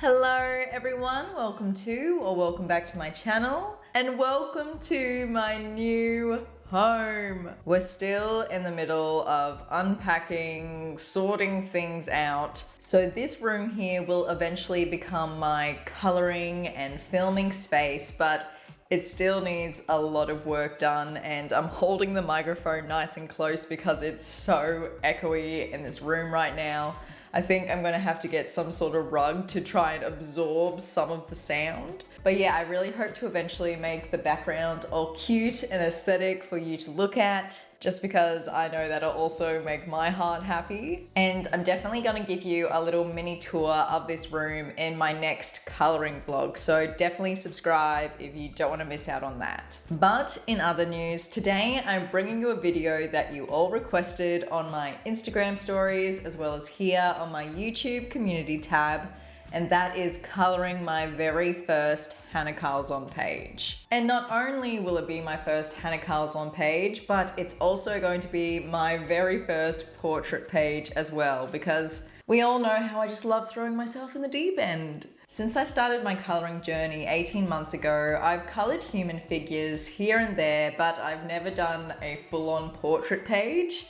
Hello everyone, welcome back to my channel and welcome to my new home. We're still in the middle of unpacking, sorting things out. So this room here will eventually become my coloring and filming space, but it still needs a lot of work done, and I'm holding the microphone nice and close because it's so echoey in this room right now. I think I'm gonna have to get some sort of rug to try and absorb some of the sound. But yeah, I really hope to eventually make the background all cute and aesthetic for you to look at, just because I know that'll also make my heart happy. And I'm definitely gonna give you a little mini tour of this room in my next coloring vlog, so definitely subscribe if you don't wanna miss out on that. But in other news, today I'm bringing you a video that you all requested on my Instagram stories, as well as here on my YouTube community tab. And that is coloring my very first Hanna Karlzon page. And not only will it be my first Hanna Karlzon page, but it's also going to be my very first portrait page as well, because we all know how I just love throwing myself in the deep end. Since I started my coloring journey 18 months ago, I've colored human figures here and there, but I've never done a full-on portrait page.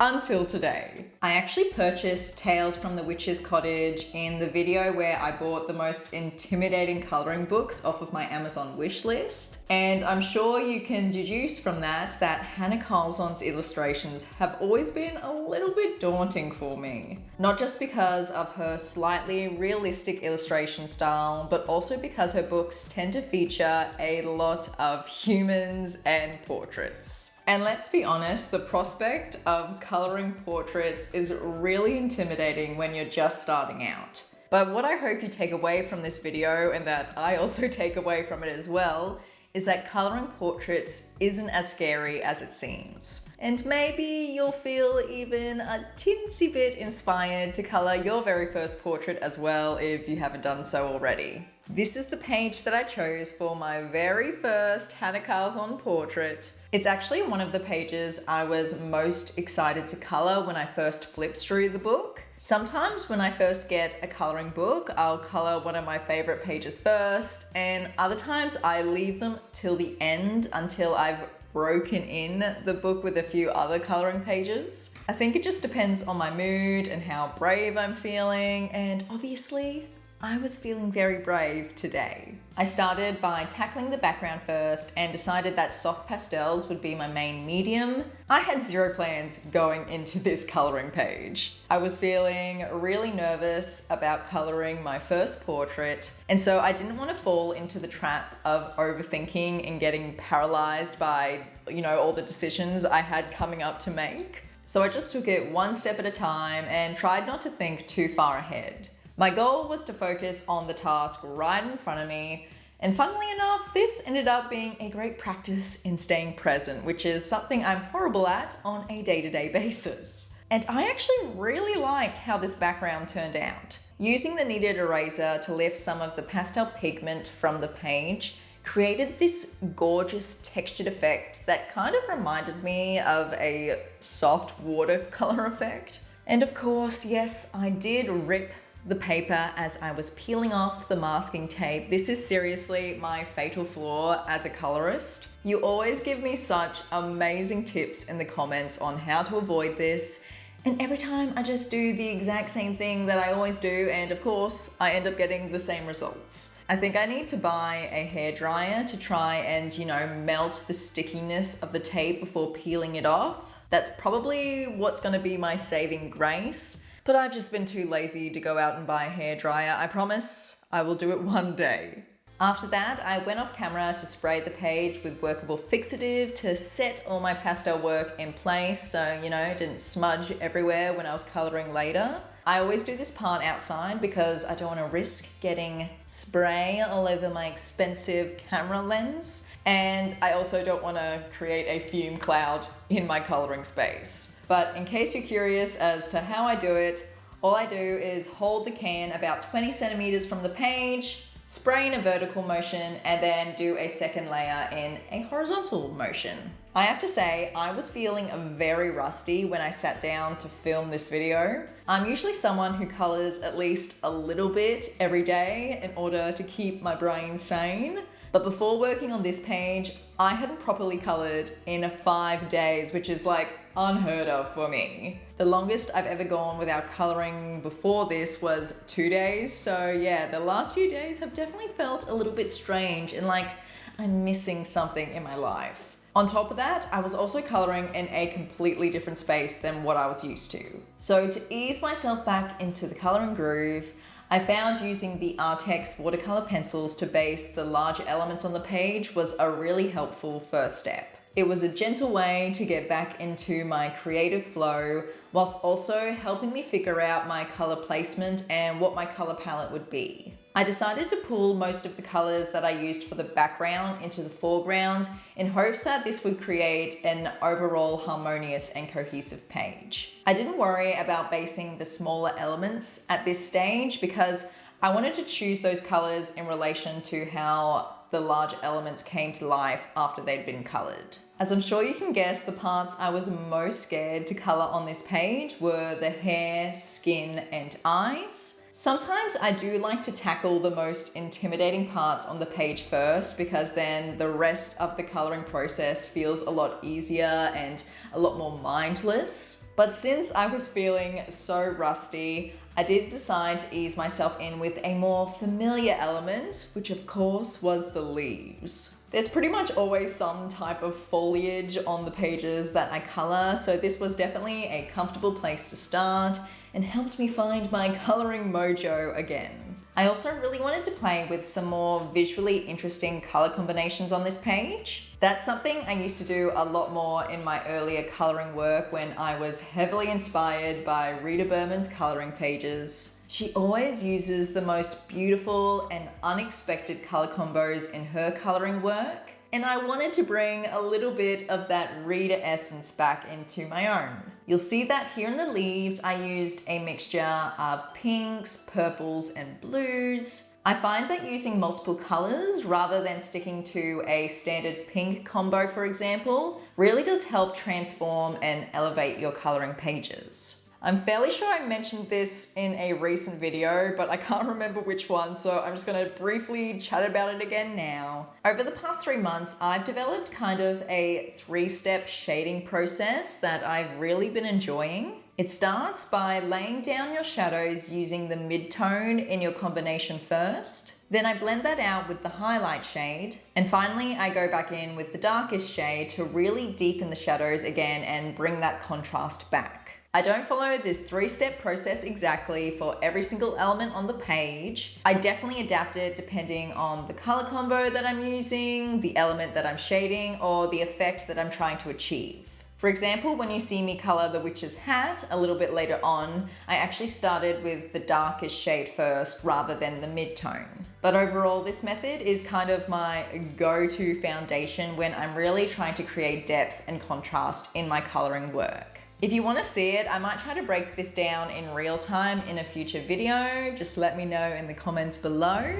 Until today. I actually purchased Tales from the Witch's Cottage in the video where I bought the most intimidating coloring books off of my Amazon wish list. And I'm sure you can deduce from that Hanna Karlzon's illustrations have always been a little bit daunting for me. Not just because of her slightly realistic illustration style, but also because her books tend to feature a lot of humans and portraits. And let's be honest, the prospect of coloring portraits is really intimidating when you're just starting out. But what I hope you take away from this video, and that I also take away from it as well, is that coloring portraits isn't as scary as it seems. And maybe you'll feel even a teensy bit inspired to color your very first portrait as well if you haven't done so already. This is the page that I chose for my very first Hanna Karlzon portrait. It's actually one of the pages I was most excited to color when I first flipped through the book. Sometimes when I first get a coloring book, I'll color one of my favorite pages first, and other times I leave them till the end until I've broken in the book with a few other coloring pages. I think it just depends on my mood and how brave I'm feeling, and obviously, I was feeling very brave today. I started by tackling the background first and decided that soft pastels would be my main medium. I had zero plans going into this coloring page. I was feeling really nervous about coloring my first portrait, and so I didn't want to fall into the trap of overthinking and getting paralyzed by, all the decisions I had coming up to make. So I just took it one step at a time and tried not to think too far ahead. My goal was to focus on the task right in front of me, and funnily enough, this ended up being a great practice in staying present, which is something I'm horrible at on a day-to-day basis. And I actually really liked how this background turned out. Using the kneaded eraser to lift some of the pastel pigment from the page created this gorgeous textured effect that kind of reminded me of a soft watercolor effect. And of course, yes, I did rip the paper as I was peeling off the masking tape. This is seriously my fatal flaw as a colorist. You always give me such amazing tips in the comments on how to avoid this, and every time I just do the exact same thing that I always do, and of course I end up getting the same results. I think I need to buy a hairdryer to try and, melt the stickiness of the tape before peeling it off. That's probably what's going to be my saving grace. But I've just been too lazy to go out and buy a hairdryer. I promise I will do it one day. After that, I went off camera to spray the page with workable fixative to set all my pastel work in place so, it didn't smudge everywhere when I was coloring later. I always do this part outside because I don't want to risk getting spray all over my expensive camera lens. And I also don't want to create a fume cloud in my coloring space. But in case you're curious as to how I do it, all I do is hold the can about 20 centimeters from the page, spray in a vertical motion, and then do a second layer in a horizontal motion. I have to say, I was feeling very rusty when I sat down to film this video. I'm usually someone who colors at least a little bit every day in order to keep my brain sane. But before working on this page, I hadn't properly colored in 5 days, which is like unheard of for me. The longest I've ever gone without coloring before this was 2 days. So yeah, the last few days have definitely felt a little bit strange and like I'm missing something in my life. On top of that, I was also coloring in a completely different space than what I was used to. So to ease myself back into the coloring groove, I found using the Artex watercolor pencils to base the larger elements on the page was a really helpful first step. It was a gentle way to get back into my creative flow, whilst also helping me figure out my color placement and what my color palette would be. I decided to pull most of the colors that I used for the background into the foreground in hopes that this would create an overall harmonious and cohesive page. I didn't worry about basing the smaller elements at this stage because I wanted to choose those colors in relation to how the large elements came to life after they'd been colored. As I'm sure you can guess, the parts I was most scared to color on this page were the hair, skin, and eyes. Sometimes I do like to tackle the most intimidating parts on the page first because then the rest of the coloring process feels a lot easier and a lot more mindless. But since I was feeling so rusty, I did decide to ease myself in with a more familiar element, which of course was the leaves. There's pretty much always some type of foliage on the pages that I color, so this was definitely a comfortable place to start and helped me find my coloring mojo again. I also really wanted to play with some more visually interesting color combinations on this page. That's something I used to do a lot more in my earlier coloring work when I was heavily inspired by Rita Berman's coloring pages. She always uses the most beautiful and unexpected color combos in her coloring work, and I wanted to bring a little bit of that Rita essence back into my own. You'll see that here in the leaves, I used a mixture of pinks, purples, and blues. I find that using multiple colors rather than sticking to a standard pink combo, for example, really does help transform and elevate your coloring pages. I'm fairly sure I mentioned this in a recent video, but I can't remember which one, so I'm just gonna briefly chat about it again now. Over the past 3 months, I've developed kind of a 3-step shading process that I've really been enjoying. It starts by laying down your shadows using the mid-tone in your combination first. Then I blend that out with the highlight shade. And finally, I go back in with the darkest shade to really deepen the shadows again and bring that contrast back. I don't follow this 3-step process exactly for every single element on the page. I definitely adapt it depending on the color combo that I'm using, the element that I'm shading, or the effect that I'm trying to achieve. For example, when you see me color the witch's hat a little bit later on, I actually started with the darkest shade first rather than the mid-tone. But overall, this method is kind of my go-to foundation when I'm really trying to create depth and contrast in my coloring work. If you want to see it, I might try to break this down in real time in a future video. Just let me know in the comments below.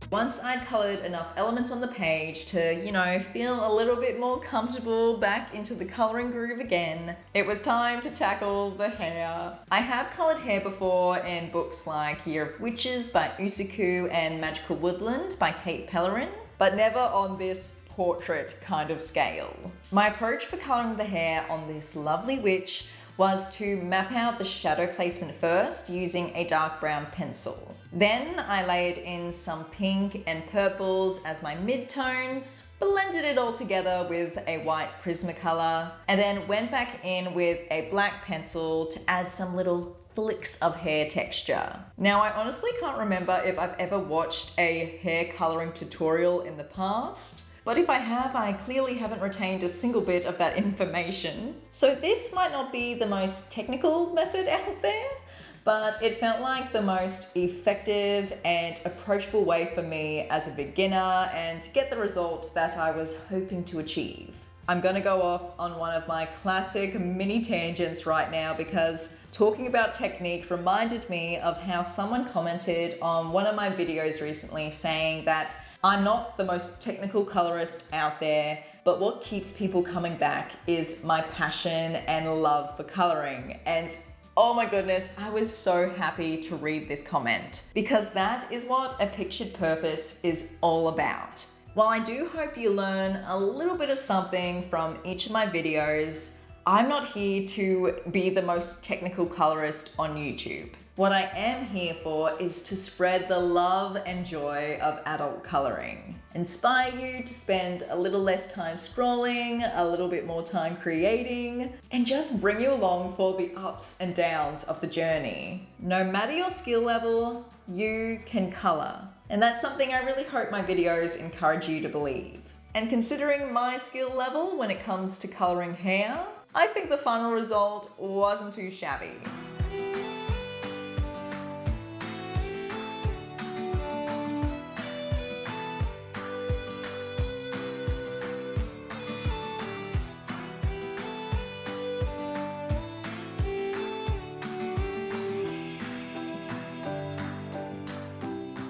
Once I'd colored enough elements on the page to, feel a little bit more comfortable back into the coloring groove again, it was time to tackle the hair. I have colored hair before in books like Year of Witches by Usaku and Magical Woodland by Kate Pellerin, but never on this portrait kind of scale. My approach for coloring the hair on this lovely witch was to map out the shadow placement first using a dark brown pencil. Then I layered in some pink and purples as my midtones, blended it all together with a white Prismacolor, and then went back in with a black pencil to add some little flicks of hair texture. Now, I honestly can't remember if I've ever watched a hair coloring tutorial in the past, but if I have, I clearly haven't retained a single bit of that information. So this might not be the most technical method out there, but it felt like the most effective and approachable way for me as a beginner and to get the result that I was hoping to achieve. I'm gonna go off on one of my classic mini tangents right now because talking about technique reminded me of how someone commented on one of my videos recently saying that I'm not the most technical colorist out there, but what keeps people coming back is my passion and love for coloring. And oh my goodness, I was so happy to read this comment because that is what a pictured purpose is all about. While I do hope you learn a little bit of something from each of my videos, I'm not here to be the most technical colorist on YouTube. What I am here for is to spread the love and joy of adult coloring. Inspire you to spend a little less time scrolling, a little bit more time creating, and just bring you along for the ups and downs of the journey. No matter your skill level, you can color. And that's something I really hope my videos encourage you to believe. And considering my skill level when it comes to coloring hair, I think the final result wasn't too shabby.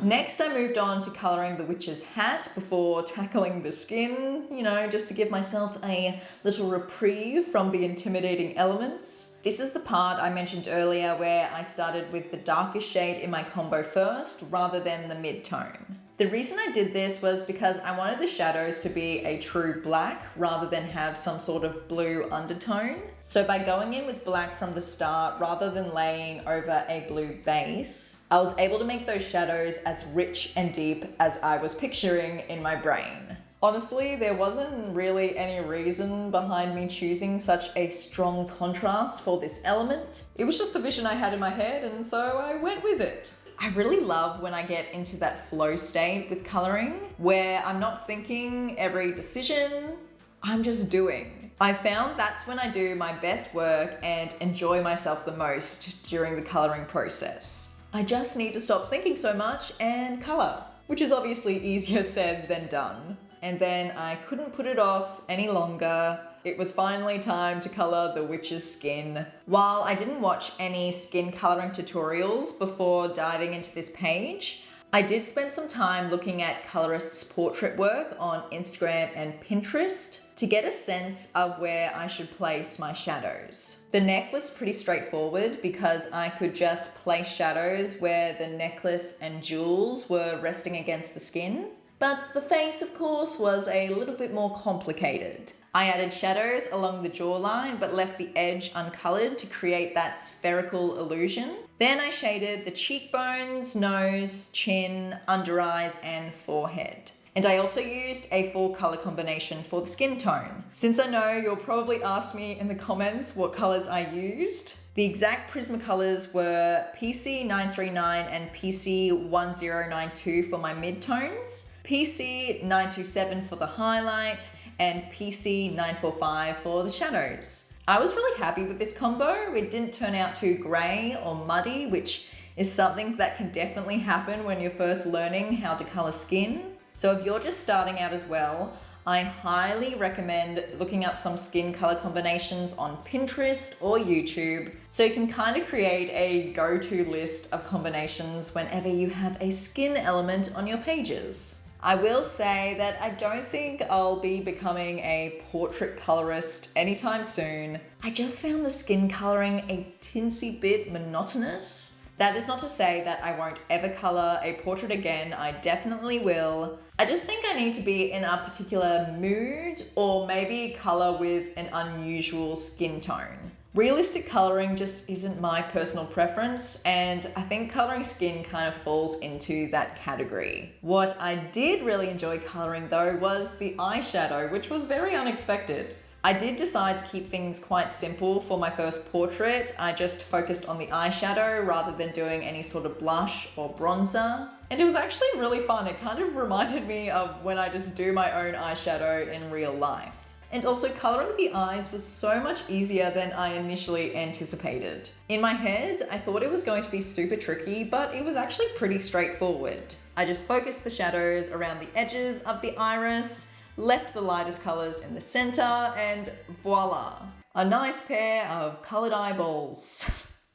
Next, I moved on to colouring the witch's hat before tackling the skin, just to give myself a little reprieve from the intimidating elements. This is the part I mentioned earlier where I started with the darkest shade in my combo first rather than the mid-tone. The reason I did this was because I wanted the shadows to be a true black rather than have some sort of blue undertone. So by going in with black from the start rather than laying over a blue base, I was able to make those shadows as rich and deep as I was picturing in my brain. Honestly, there wasn't really any reason behind me choosing such a strong contrast for this element. It was just the vision I had in my head, and so I went with it. I really love when I get into that flow state with coloring, where I'm not thinking every decision, I'm just doing. I found that's when I do my best work and enjoy myself the most during the coloring process. I just need to stop thinking so much and color, which is obviously easier said than done. And then I couldn't put it off any longer. It was finally time to colour the witch's skin. While I didn't watch any skin colouring tutorials before diving into this page, I did spend some time looking at colorists' portrait work on Instagram and Pinterest to get a sense of where I should place my shadows. The neck was pretty straightforward because I could just place shadows where the necklace and jewels were resting against the skin. But the face, of course, was a little bit more complicated. I added shadows along the jawline but left the edge uncoloured to create that spherical illusion. Then I shaded the cheekbones, nose, chin, under eyes and forehead. And I also used a full colour combination for the skin tone. Since I know you'll probably ask me in the comments what colours I used, the exact Prismacolors were PC939 and PC1092 for my midtones, PC927 for the highlight, and PC945 for the shadows. I was really happy with this combo. It didn't turn out too grey or muddy, which is something that can definitely happen when you're first learning how to colour skin. So if you're just starting out as well, I highly recommend looking up some skin color combinations on Pinterest or YouTube so you can kind of create a go-to list of combinations whenever you have a skin element on your pages. I will say that I don't think I'll be becoming a portrait colorist anytime soon. I just found the skin coloring a tinsy bit monotonous. That is not to say that I won't ever color a portrait again, I definitely will. I just think I need to be in a particular mood or maybe color with an unusual skin tone. Realistic coloring just isn't my personal preference, and I think coloring skin kind of falls into that category. What I did really enjoy coloring though was the eyeshadow, which was very unexpected. I did decide to keep things quite simple for my first portrait. I just focused on the eyeshadow rather than doing any sort of blush or bronzer. And it was actually really fun. It kind of reminded me of when I just do my own eyeshadow in real life. And also colouring the eyes was so much easier than I initially anticipated. In my head, I thought it was going to be super tricky, but it was actually pretty straightforward. I just focused the shadows around the edges of the iris, left the lightest colours in the centre, and voila! A nice pair of coloured eyeballs.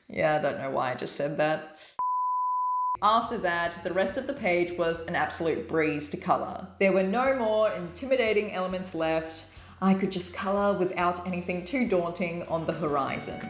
Yeah, I don't know why I just said that. After that, the rest of the page was an absolute breeze to colour. There were no more intimidating elements left. I could just colour without anything too daunting on the horizon.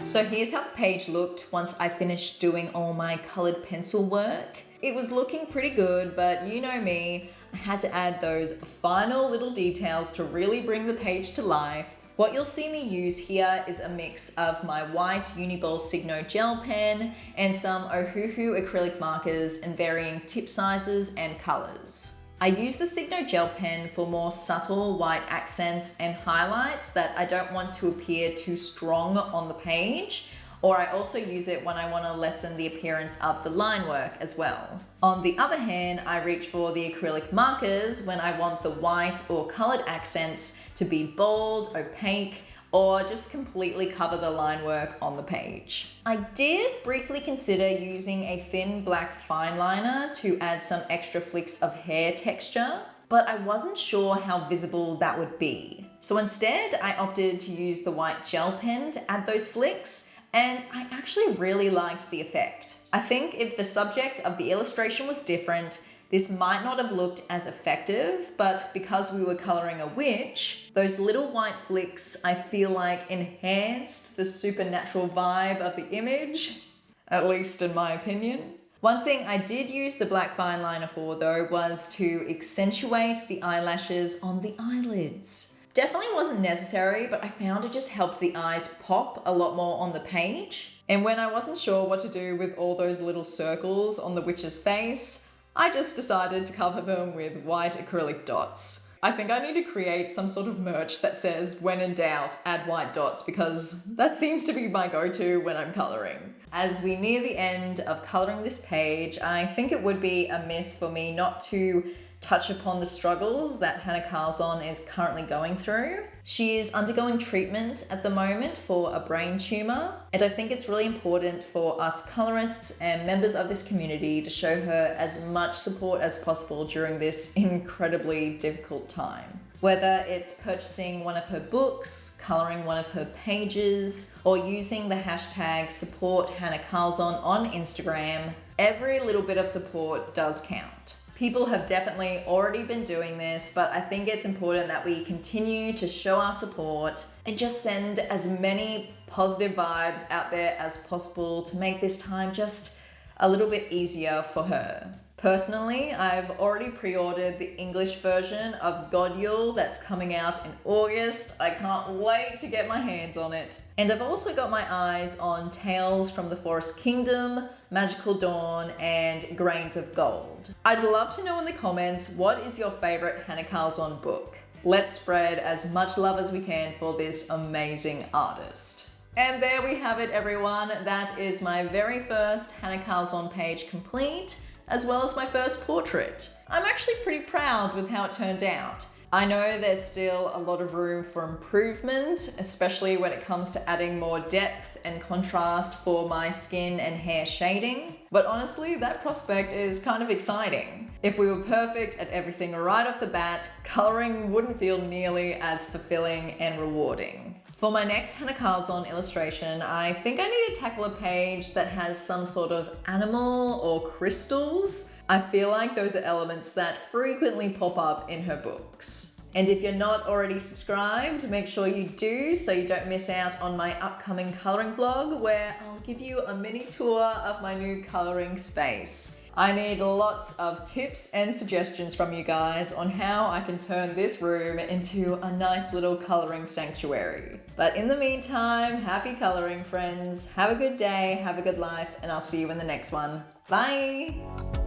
So here's how the page looked once I finished doing all my coloured pencil work. It was looking pretty good, but you know me, I had to add those final little details to really bring the page to life. What you'll see me use here is a mix of my white Uniball Signo gel pen and some Ohuhu acrylic markers in varying tip sizes and colours. I use the Signo gel pen for more subtle white accents and highlights that I don't want to appear too strong on the page, or I also use it when I want to lessen the appearance of the line work as well. On the other hand, I reach for the acrylic markers when I want the white or coloured accents to be bold, opaque, or just completely cover the line work on the page. I did briefly consider using a thin black fine liner to add some extra flicks of hair texture, but I wasn't sure how visible that would be. So instead, I opted to use the white gel pen to add those flicks, and I actually really liked the effect. I think if the subject of the illustration was different, this might not have looked as effective, but because we were colouring a witch, those little white flicks I feel like enhanced the supernatural vibe of the image, at least in my opinion. One thing I did use the black fine liner for though was to accentuate the eyelashes on the eyelids. Definitely wasn't necessary, but I found it just helped the eyes pop a lot more on the page. And when I wasn't sure what to do with all those little circles on the witch's face, I just decided to cover them with white acrylic dots. I think I need to create some sort of merch that says, when in doubt, add white dots, because that seems to be my go-to when I'm colouring. As we near the end of colouring this page, I think it would be amiss for me not to touch upon the struggles that Hanna Karlzon is currently going through. She is undergoing treatment at the moment for a brain tumour, and I think it's really important for us colourists and members of this community to show her as much support as possible during this incredibly difficult time. Whether it's purchasing one of her books, colouring one of her pages, or using the hashtag #SupportHannaKarlzon on Instagram, every little bit of support does count. People have definitely already been doing this, but I think it's important that we continue to show our support and just send as many positive vibes out there as possible to make this time just a little bit easier for her. Personally, I've already pre-ordered the English version of Godule that's coming out in August. I can't wait to get my hands on it. And I've also got my eyes on Tales from the Forest Kingdom, Magical Dawn, and Grains of Gold. I'd love to know in the comments, what is your favorite Hanna Karlzon book? Let's spread as much love as we can for this amazing artist. And there we have it, everyone. That is my very first Hanna Karlzon page complete, as well as my first portrait. I'm actually pretty proud with how it turned out. I know there's still a lot of room for improvement, especially when it comes to adding more depth and contrast for my skin and hair shading. But honestly, that prospect is kind of exciting. If we were perfect at everything right off the bat, coloring wouldn't feel nearly as fulfilling and rewarding. For my next Hanna Karlzon illustration, I think I need to tackle a page that has some sort of animal or crystals. I feel like those are elements that frequently pop up in her books. And if you're not already subscribed, make sure you do so you don't miss out on my upcoming coloring vlog where I'll give you a mini tour of my new coloring space. I need lots of tips and suggestions from you guys on how I can turn this room into a nice little coloring sanctuary. But in the meantime, happy coloring, friends. Have a good day, have a good life, and I'll see you in the next one. Bye!